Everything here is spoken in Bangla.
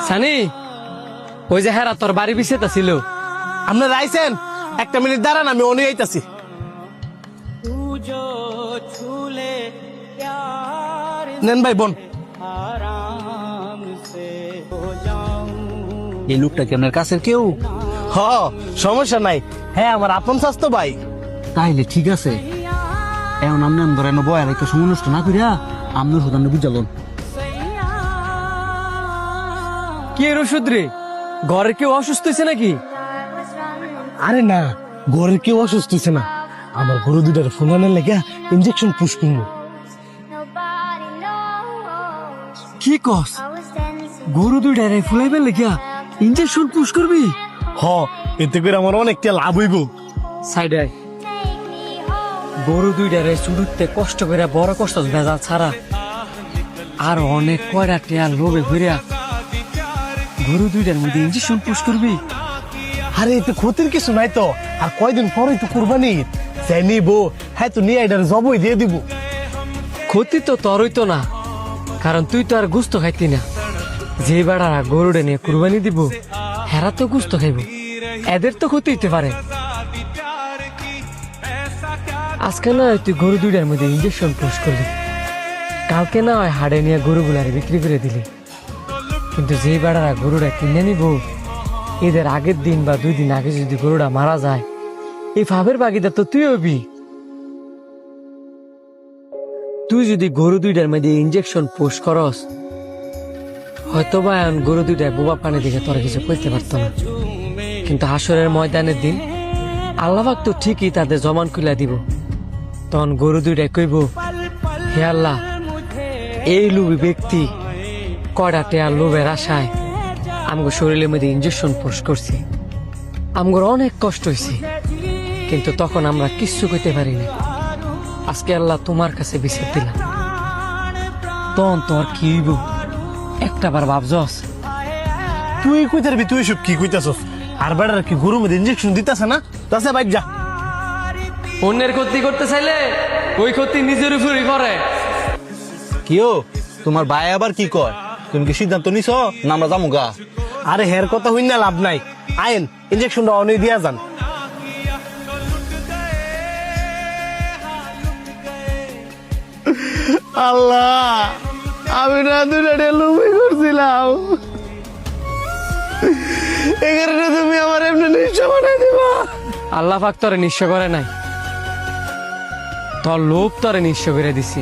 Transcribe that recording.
সানি, ওই যে হেরা তোর বাড়ি পিছিয়ে ছিল। আপনারা আইছেন? একটা মিনিট দাঁড়ান, আমি অনেক আইতাছি। নেন ভাই বোন। এই লোকটা কি আপনার কাছের কেউ? হ, সমস্যা নাই। হ্যাঁ, আমার আপন স্বাস্থ্য ভাই। তাইলে ঠিক আছে। এখন আপনি ধরেন বয়ার একটা সময় নষ্ট না করিয়া আপনার সুদান বুঝালন। কি এর ওষুধ রে? ঘরে কেউ অসুস্থ হয়েছে নাকি? আরে না, ঘরের কেউ অসুস্থ হয়েছে না। আমার গরু দুটার ফুলানের লেগে ইঞ্জেকশন পুশ করবো। কি কস? গরু দুইটারে ফুলাইবে লেগিয়া ইঞ্জেকশন পুশ করবি? হ, এতে করে আমার অনেকটা লাভ হইব। সাইডে আয়। গরু দুইটারে চুড়ুতে কষ্ট করে বড় কষ্ট ভেজাল ছাড়া আর অনেক কয়টা টেয়ার লোভে ঘুরিয়া গরু দুইটার মধ্যে ইঞ্জেকশন পুশ করবি? আরে এতে ক্ষতির কিছু নাই তো। আর কয়দিন পরেই তো কুরবানি। সে নিবো, হ্যাঁ তো নিয়ে এটার জবই দিয়ে দিব। ক্ষতি তো তোরই তো না, কারণ তুই তো আর গুস্ত খাইতি না। যে বেড়ারা গরুড়ে নিয়ে কুরবানি দিব হেরা তো গুস্ত খাইব, এদের তো ক্ষতি হইতে পারে। আজকে না হয় তুই গরু দুইটার মধ্যে ইঞ্জেকশন পুশ করলি, কালকে না হয় হাড়ে নিয়ে গরুগুলারে বিক্রি করে দিলি। কিন্তু যে বেড়ারা গরুটা কিনে নিব, এদের আগের দিন বা 2 দিন আগে যদি গরুটা মারা যায়, এই ফাবের বাগিদার তো তুই হবি। তুই যদি গরু দুইটার মধ্যে ইঞ্জেকশন পুশ করস, হয়তো বা এখন গরু দুইটায় বোবা পানি দিকে তোরা কিছু করতে পারতো না। কিন্তু হাসরের ময়দানের দিন আল্লাহ পাক তো ঠিকই তাদের জমান খুলে দিব। তখন গরু দুইটায় কইব, হে আল্লাহ, এই লোভী ব্যক্তি কয়টা টেয়ার লোভের আশায় আমগো শরীরের মধ্যে ইঞ্জেকশন পুশ করছি, আমগোর অনেক কষ্ট হয়েছে, কিন্তু তখন আমরা কিচ্ছু করতে পারি না। আজকে আল্লাহ তোমার কাছে বিচার দিলাম, তখন তোর কি হইব একটা বার ভাবছস? তুই কইতে পারবি, তুই সব কি কইতাছস? আর বেড়ার কি গরু মধ্যে ইঞ্জেকশন দিতেছে না? তাছে বাইক যা। অন্যের ক্ষতি করতে চাইলে ওই ক্ষতি নিজের উপরই করে। কিও তোমার ভাই আবার কি কয়? তুমি কি সিদ্ধান্ত নিছ না আমরা যাবো গা? আরে হের কথা হইন না, লাভ নাই। আইন ইঞ্জেকশনটা অনেক দিয়া যান। আল্লাহ, আমি না দুটা লুবি করছিলাম, এই কারণে তুমি আমার এমনি নিঃস্ব বানাই দিবা। আল্লাহ পাক তোরে নিঃস্ব করে নাই, তোর লোভ তোরে নিঃস্ব করে দিছি।